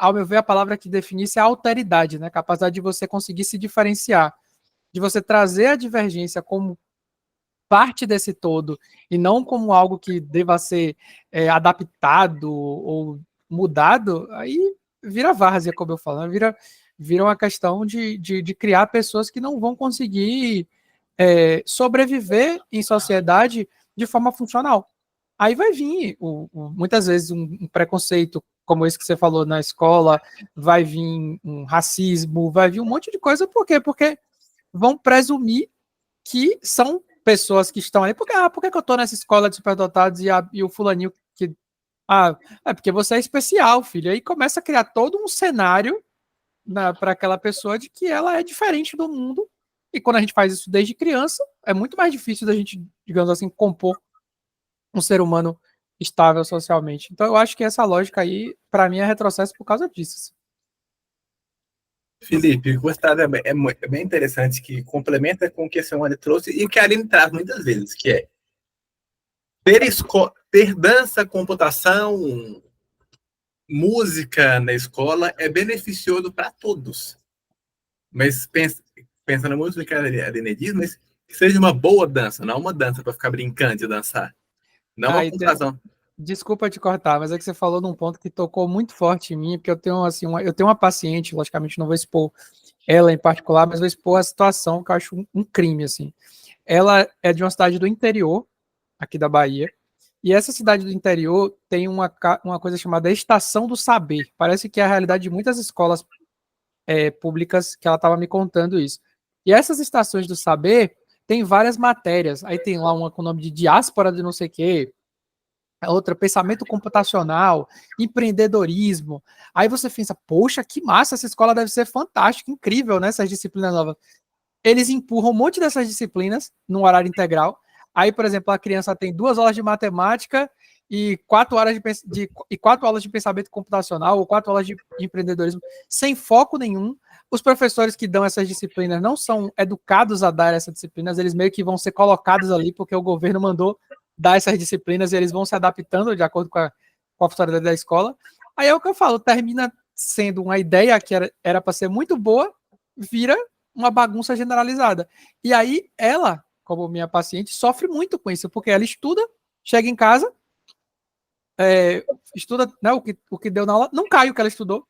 [SPEAKER 3] ao meu ver, a palavra que definisse é a alteridade, né? Capacidade de você conseguir se diferenciar, de você trazer a divergência como parte desse todo e não como algo que deva ser adaptado ou mudado, aí vira várzea, como eu falo, né? Vira uma questão de criar pessoas que não vão conseguir sobreviver em sociedade de forma funcional. Aí vai vir, muitas vezes, um preconceito, como esse que você falou na escola, vai vir um racismo, vai vir um monte de coisa. Por quê? Porque vão presumir que são pessoas que estão ali. Por que eu estou nessa escola de superdotados e o fulaninho que... é porque você é especial, filho. Aí começa a criar todo um cenário para aquela pessoa de que ela é diferente do mundo. E quando a gente faz isso desde criança, é muito mais difícil da gente, digamos assim, compor um ser humano estável socialmente. Então eu acho que essa lógica aí, para mim, é retrocesso por causa disso.
[SPEAKER 1] Felipe, gostado, é bem interessante, que complementa com o que a Simone trouxe e o que a Aline traz muitas vezes, que é ter dança, computação, música na escola é beneficioso para todos. Mas pensa na música que a Aline diz, mas que seja uma boa dança, não uma dança para ficar brincando de dançar. Não uma computação.
[SPEAKER 3] Desculpa te cortar, mas é que você falou num ponto que tocou muito forte em mim, porque eu tenho assim, eu tenho uma paciente, logicamente não vou expor ela em particular, mas vou expor a situação que eu acho um crime, assim. Ela é de uma cidade do interior, aqui da Bahia, e essa cidade do interior tem uma coisa chamada Estação do Saber. Parece que é a realidade de muitas escolas públicas, que ela estava me contando isso. E essas estações do saber tem várias matérias. Aí tem lá uma com o nome de diáspora de não sei o quê, outra, pensamento computacional, empreendedorismo. Aí você pensa, poxa, que massa, essa escola deve ser fantástica, incrível, né? Essas disciplinas novas. Eles empurram um monte dessas disciplinas no horário integral. Aí, por exemplo, a criança tem 2 horas de matemática e 4 aulas de pensamento computacional ou 4 aulas de empreendedorismo, sem foco nenhum. Os professores que dão essas disciplinas não são educados a dar essas disciplinas, eles meio que vão ser colocados ali porque o governo mandou dar essas disciplinas e eles vão se adaptando de acordo com a funcionalidade da escola. Aí é o que eu falo, termina sendo uma ideia que era para ser muito boa, vira uma bagunça generalizada. E aí ela, como minha paciente, sofre muito com isso, porque ela estuda, chega em casa, estuda, né, o que deu na aula, não cai o que ela estudou,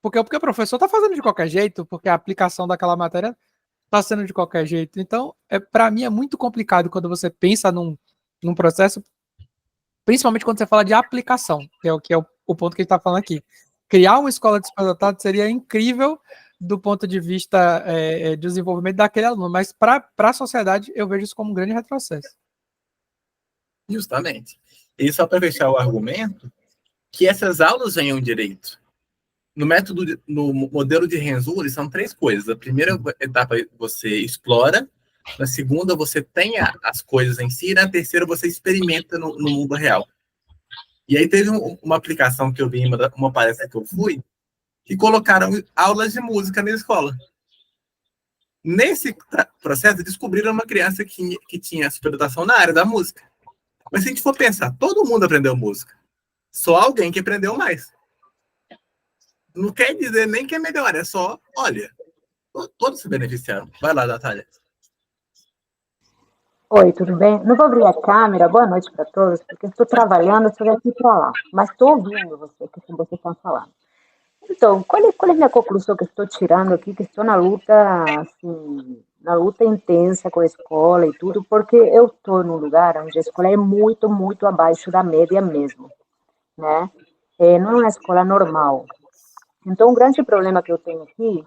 [SPEAKER 3] porque o professor está fazendo de qualquer jeito, porque a aplicação daquela matéria está sendo de qualquer jeito. Então, para mim é muito complicado quando você pensa num processo, principalmente quando você fala de aplicação, que é o ponto que a gente está falando aqui. Criar uma escola de superdotados seria incrível do ponto de vista de desenvolvimento daquele aluno, mas para a sociedade eu vejo isso como um grande retrocesso.
[SPEAKER 1] Justamente. E só para fechar o argumento, que essas aulas venham direito. No modelo de Renzulli, são 3 coisas. A primeira etapa você explora, na segunda você tem as coisas em si, e na terceira você experimenta no mundo real. E aí teve uma aplicação que eu vi em uma palestra que eu fui, que colocaram aulas de música na escola. Nesse processo, descobriram uma criança que tinha superdotação na área da música. Mas se a gente for pensar, todo mundo aprendeu música. Só alguém que aprendeu mais. Não quer dizer nem que é melhor, é só, olha, todos se beneficiaram. Vai lá, Natália.
[SPEAKER 4] Oi, tudo bem? Não vou abrir a câmera, boa noite para todos, porque estou trabalhando, estou daqui para lá, mas estou ouvindo você, que vocês estão falando. Então, qual é a minha conclusão que estou tirando aqui, que estou na luta, assim, na luta intensa com a escola e tudo, porque eu estou num lugar onde a escola é muito, muito abaixo da média mesmo, né? Não é uma escola normal. Então, o grande problema que eu tenho aqui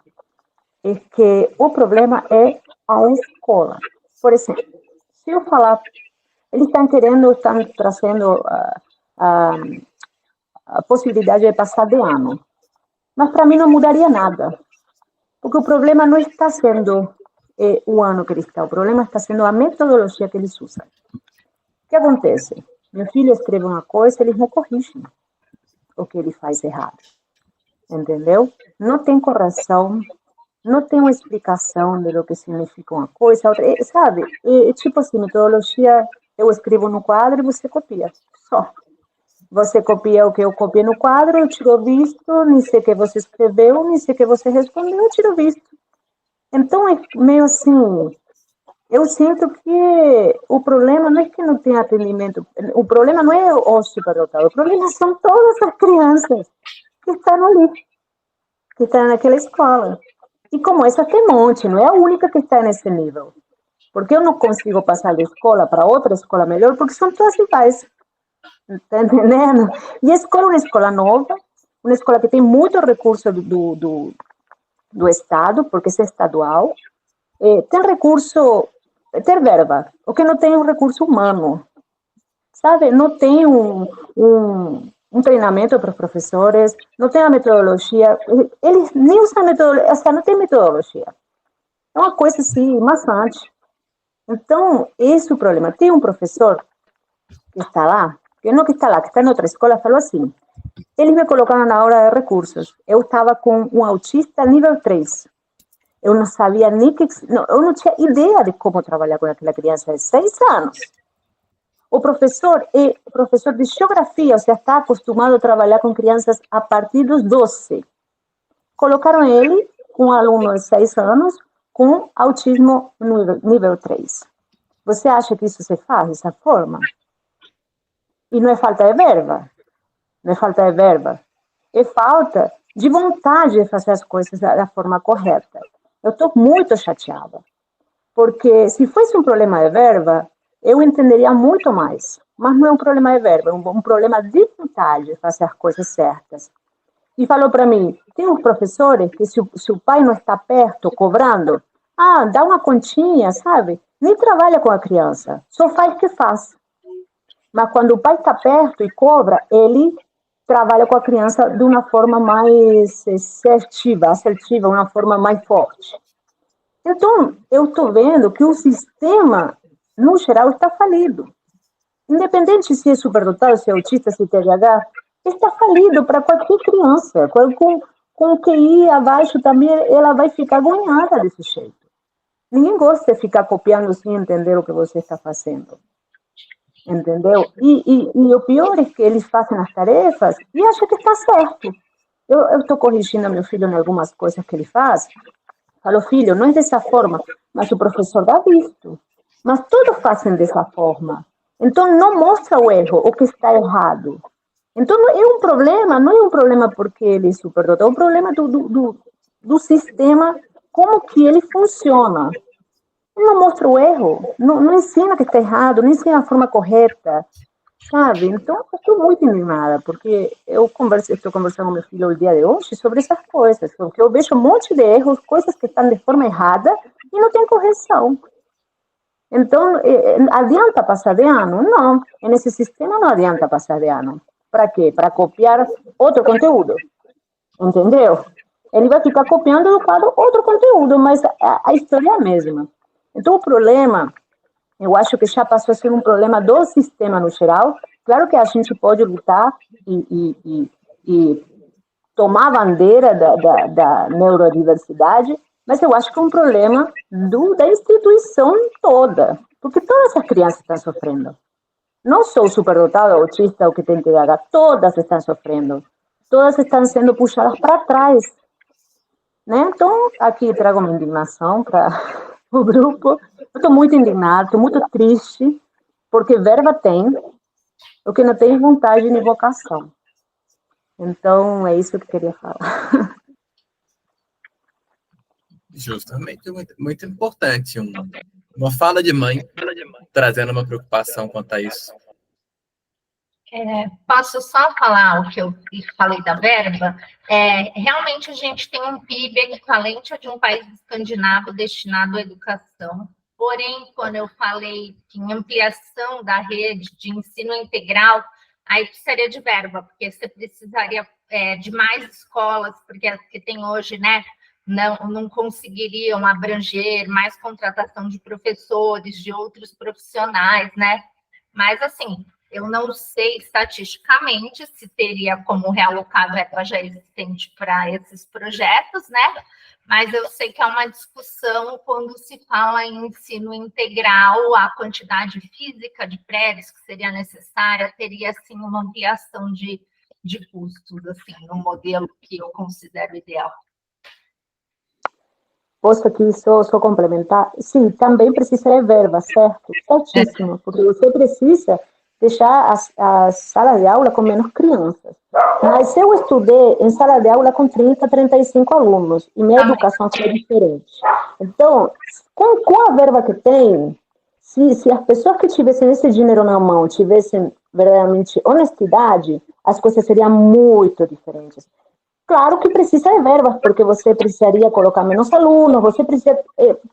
[SPEAKER 4] é que o problema é a escola. Por exemplo, se eu falar, eles estão trazendo a possibilidade de passar de ano. Mas para mim não mudaria nada. Porque o problema não está sendo o ano que ele está, o problema está sendo a metodologia que eles usam. O que acontece? Meu filho escreve uma coisa, eles não corrigem o que ele faz errado. Entendeu? Não tem correção, não tem uma explicação de o que significa uma coisa, outra, sabe? Tipo assim, metodologia, eu escrevo no quadro e você copia, só. Você copia o que eu copiei no quadro, eu tiro visto, nem sei o que você escreveu, nem sei o que você respondeu, eu tiro visto. Então, é meio assim, eu sinto que o problema não é que não tem atendimento, o problema não é o superdotado, o problema são todas as crianças que estão ali, que estão naquela escola. E como essa tem um monte, não é a única que está nesse nível. Porque eu não consigo passar de escola para outra escola melhor, porque são todas iguais. Está entendendo? E a escola é uma escola nova, uma escola que tem muito recurso do Estado, porque é estadual. Tem recurso, tem verba, o que não tem é um recurso humano. Sabe? Não tem um treinamento para os professores, não tem a metodologia, eles nem usam a metodologia, assim, não tem metodologia. É uma coisa assim, maçante. Então, esse é o problema. Tem um professor que está lá, que não que está lá, que está em outra escola, falou assim, eles me colocaram na aula de recursos, eu estava com um autista nível 3. Eu não sabia nem que... eu não tinha ideia de como trabalhar com aquela criança de 6 anos. O professor é professor de geografia, ou seja, está acostumado a trabalhar com crianças a partir dos 12. Colocaram ele, um aluno de 6 anos, com autismo nível 3. Você acha que isso se faz dessa forma? E não é falta de verba. Não é falta de verba. É falta de vontade de fazer as coisas da forma correta. Eu estou muito chateada. Porque se fosse um problema de verba, eu entenderia muito mais. Mas não é um problema de verba, é um problema de vontade de fazer as coisas certas. E falou para mim, tem uns professores que se o pai não está perto, cobrando, dá uma continha, sabe? Nem trabalha com a criança, só faz o que faz. Mas quando o pai está perto e cobra, ele trabalha com a criança de uma forma mais assertiva, uma forma mais forte. Então, eu estou vendo que o sistema, no geral, está falido. Independente se é superdotado, se é autista, se é TDAH, está falido para qualquer criança. Com o QI abaixo também, ela vai ficar agoniada desse jeito. Ninguém gosta de ficar copiando sem entender o que você está fazendo. Entendeu? E o pior é que eles fazem as tarefas e acham que está certo. Eu estou corrigindo meu filho em algumas coisas que ele faz. Falo, filho, não é dessa forma, mas o professor dá visto. Mas todos fazem dessa forma. Então, não mostra o erro, o que está errado. Então, é um problema, não é um problema porque ele é superdotado, é um problema do sistema, como que ele funciona. Não mostra o erro, não ensina que está errado, não ensina a forma correta, sabe? Então, eu estou muito indignada, porque estou conversando com meu filho o dia de hoje sobre essas coisas, porque eu vejo um monte de erros, coisas que estão de forma errada e não tem correção. Então, adianta passar de ano? Não, nesse sistema não adianta passar de ano. Para quê? Para copiar outro conteúdo, entendeu? Ele vai ficar copiando do quadro outro conteúdo, mas a história é a mesma. Então, o problema, eu acho que já passou a ser um problema do sistema no geral. Claro que a gente pode lutar e tomar a bandeira da neurodiversidade, Mas eu acho que é um problema da instituição toda, porque todas as crianças estão sofrendo. Não só o superdotado, o autista, o que tem TDAH, todas estão sofrendo. Todas estão sendo puxadas para trás. Né? Então, aqui trago uma indignação para o grupo. Eu estou muito indignada, estou muito triste, porque verba tem, o que não tem é vontade nem vocação. Então, é isso que eu queria falar.
[SPEAKER 1] Justamente, muito, muito importante. Uma fala de mãe trazendo uma preocupação quanto a isso.
[SPEAKER 2] Posso só falar o que eu falei da verba? Realmente a gente tem um PIB equivalente ao de um país escandinavo destinado à educação. Porém, quando eu falei em ampliação da rede de ensino integral, aí precisaria de verba, porque você precisaria de mais escolas, porque as que tem hoje, né, não conseguiriam abranger mais contratação de professores, de outros profissionais, né? Mas, assim, eu não sei estatisticamente se teria como realocar verba já existente para esses projetos, né? Mas eu sei que é uma discussão quando se fala em ensino integral, a quantidade física de prédios que seria necessária teria, sim, uma ampliação de custos, assim, no modelo que eu considero ideal.
[SPEAKER 4] Posso aqui só complementar? Sim, também precisa de verba, certo? Certíssimo, porque você precisa deixar as salas de aula com menos crianças. Mas eu estudei em sala de aula com 30, 35 alunos, e minha educação foi diferente. Então, com a verba que tem, se as pessoas que tivessem esse dinheiro na mão tivessem verdadeiramente honestidade, as coisas seriam muito diferentes. Claro que precisa de verbas, porque você precisaria colocar menos alunos, você precisa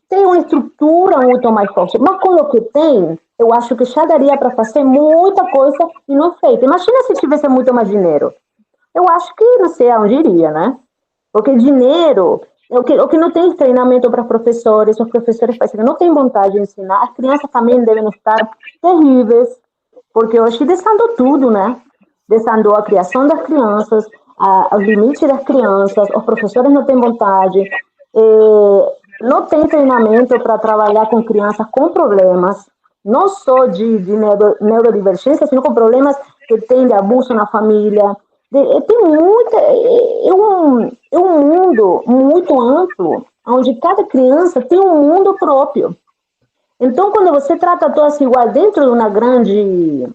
[SPEAKER 4] ter uma estrutura muito mais forte. Mas com o que tem, eu acho que já daria para fazer muita coisa e não feita. Imagina se tivesse muito mais dinheiro. Eu acho que não sei aonde iria, né? Porque dinheiro, o que não tem treinamento para professores, os professores parecem que não têm vontade de ensinar, as crianças também devem estar terríveis, porque hoje desandou tudo, né? Desandou a criação das crianças, os limites das crianças, os professores não têm vontade, não tem treinamento para trabalhar com crianças com problemas, não só de neurodivergência, sino com problemas que tem de abuso na família. Tem muita. É um mundo muito amplo, onde cada criança tem um mundo próprio. Então, quando você trata todas igual dentro de uma grande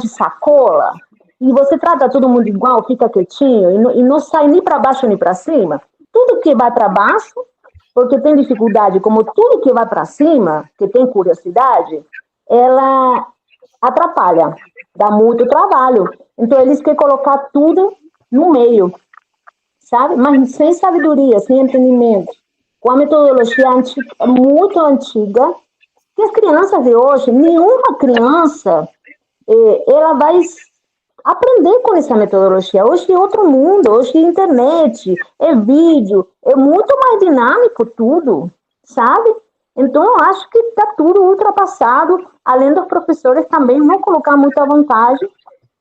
[SPEAKER 4] sacola, e você trata todo mundo igual, fica quietinho, e não sai nem para baixo nem para cima, tudo que vai para baixo, porque tem dificuldade, como tudo que vai para cima, que tem curiosidade, ela atrapalha, dá muito trabalho. Então, eles querem colocar tudo no meio, sabe? Mas sem sabedoria, sem entendimento, com a metodologia muito antiga, que as crianças de hoje, nenhuma criança, ela vai aprender com essa metodologia. Hoje é outro mundo, hoje é internet, é vídeo, é muito mais dinâmico tudo, sabe? Então, eu acho que está tudo ultrapassado, além dos professores também não colocar muita vontade,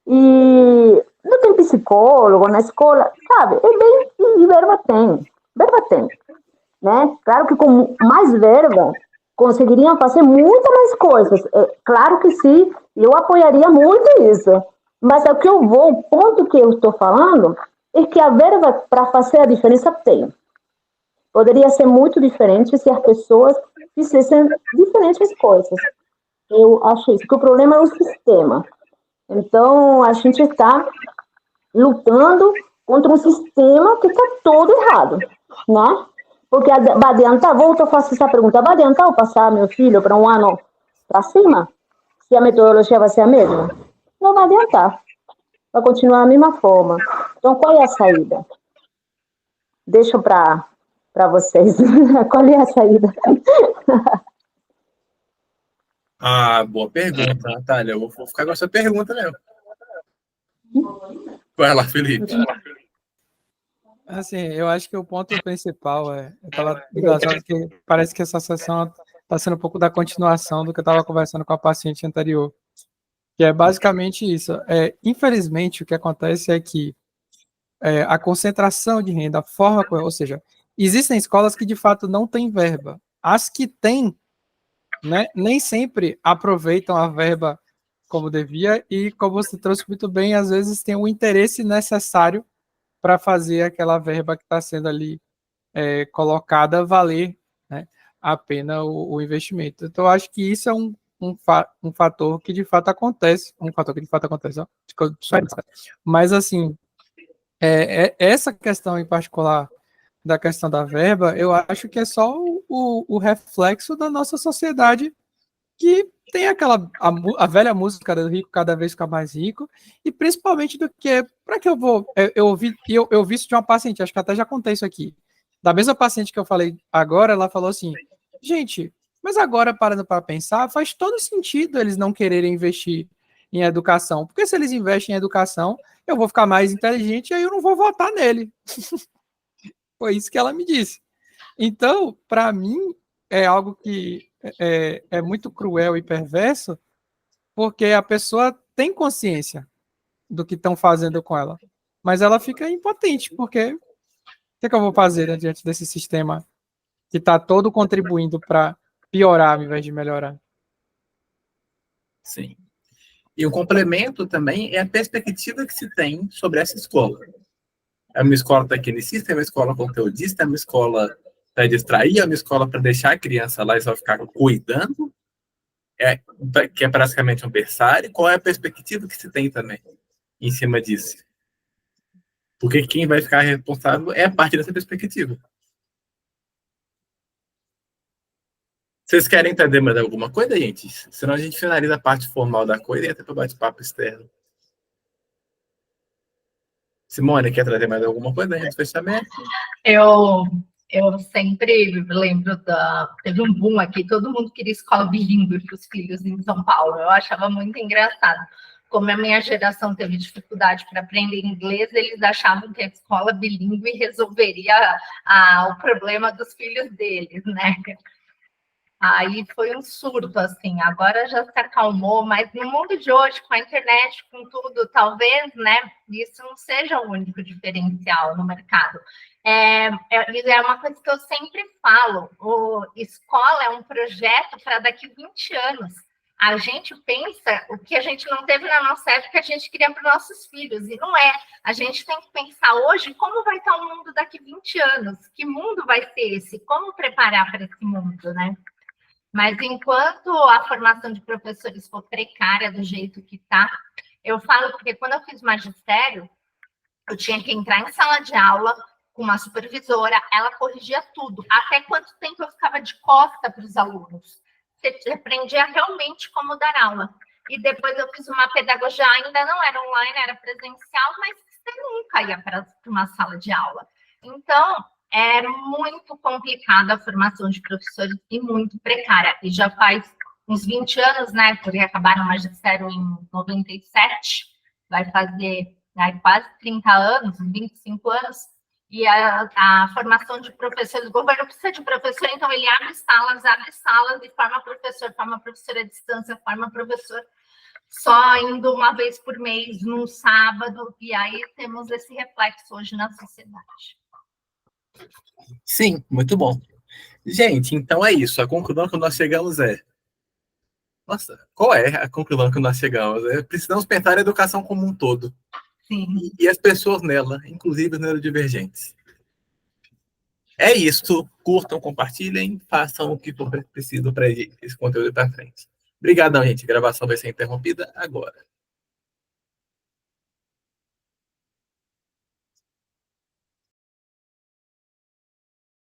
[SPEAKER 4] e não tem psicólogo na escola, sabe? E verba tem, né? Claro que com mais verba, conseguiriam fazer muitas mais coisas. Claro que sim, eu apoiaria muito isso. Mas o ponto que eu estou falando é que a verba para fazer a diferença tem. Poderia ser muito diferente se as pessoas fizessem diferentes coisas. Eu acho isso, que o problema é o sistema. Então, a gente está lutando contra um sistema que está todo errado, né? Porque vai adiantar, volto a fazer essa pergunta, vai adiantar eu passar meu filho para um ano para cima? Se a metodologia vai ser a mesma? Não vai adiantar. Vai continuar da mesma forma. Então, qual é a saída? Deixo para vocês. Qual é a saída?
[SPEAKER 1] Boa pergunta, Natália. Eu vou ficar com essa pergunta mesmo. Vai lá, Felipe.
[SPEAKER 3] Assim, eu acho que o ponto principal eu tava engraçado que parece que essa sessão está sendo um pouco da continuação do que eu estava conversando com a paciente anterior, que é basicamente isso. Infelizmente, o que acontece é que a concentração de renda, ou seja, existem escolas que de fato não têm verba. As que têm, né, nem sempre aproveitam a verba como devia e, como você trouxe muito bem, às vezes tem o interesse necessário para fazer aquela verba que está sendo ali colocada valer, né, a pena o investimento. Então, eu acho que isso é um fator que de fato acontece, ó, mas assim, essa questão em particular da questão da verba, eu acho que é só o reflexo da nossa sociedade que tem a velha música do rico cada vez ficar mais rico, e principalmente do que, para que eu vou, eu vi isso de uma paciente, acho que até já contei isso aqui, da mesma paciente que eu falei agora, ela falou assim, gente, mas agora parando para pensar, faz todo sentido eles não quererem investir em educação, porque se eles investem em educação, eu vou ficar mais inteligente e aí eu não vou votar nele. Foi isso que ela me disse. Então, para mim, é algo que é muito cruel e perverso, porque a pessoa tem consciência do que estão fazendo com ela, mas ela fica impotente, porque o que eu vou fazer, né, diante desse sistema que está todo contribuindo para piorar ao invés de melhorar?
[SPEAKER 1] Sim. E o complemento também é a perspectiva que se tem sobre essa escola. É uma escola tecnicista, é uma escola conteudista, é uma escola para distrair, é uma escola para deixar a criança lá e só ficar cuidando, que é praticamente um berçário. Qual é a perspectiva que se tem também em cima disso? Porque quem vai ficar responsável é a partir dessa perspectiva. Vocês querem entender mais alguma coisa, gente? Senão a gente finaliza a parte formal da coisa e entra para o bate-papo externo. Simone, quer trazer mais alguma coisa antes do fechamento?
[SPEAKER 2] Eu sempre lembro teve um boom aqui, todo mundo queria escola bilíngue para os filhos em São Paulo. Eu achava muito engraçado. Como a minha geração teve dificuldade para aprender inglês, eles achavam que a escola bilíngue resolveria o problema dos filhos deles, né? Aí foi um surto, assim, agora já se acalmou, mas no mundo de hoje, com a internet, com tudo, talvez, né, isso não seja o único diferencial no mercado. É uma coisa que eu sempre falo, escola é um projeto para daqui 20 anos. A gente pensa o que a gente não teve na nossa época, a gente queria para os nossos filhos, e não é. A gente tem que pensar hoje como vai estar o mundo daqui 20 anos, que mundo vai ser esse, como preparar para esse mundo, né? Mas enquanto a formação de professores for precária do jeito que está, eu falo porque quando eu fiz magistério, eu tinha que entrar em sala de aula com uma supervisora, ela corrigia tudo, até quanto tempo eu ficava de costa para os alunos. Você aprendia realmente como dar aula. E depois eu fiz uma pedagogia, ainda não era online, era presencial, mas você nunca ia para uma sala de aula. Então, é muito complicada a formação de professores e muito precária. E já faz uns 20 anos, né? Porque acabaram o magistério em 97, vai fazer quase 30 anos, 25 anos. E a formação de professores, o governo precisa de professor, então ele abre salas e forma professor à distância, forma professor só indo uma vez por mês, num sábado, e aí temos esse reflexo hoje na sociedade.
[SPEAKER 1] Sim, muito bom. Gente, então é isso. A conclusão que nós chegamos é... Nossa, qual é a conclusão que nós chegamos? Precisamos pensar a educação como um todo.
[SPEAKER 2] Sim.
[SPEAKER 1] E as pessoas nela, inclusive os neurodivergentes. É isso. Curtam, compartilhem, façam o que for preciso para esse conteúdo ir para frente. Obrigadão, gente. A gravação vai ser interrompida agora.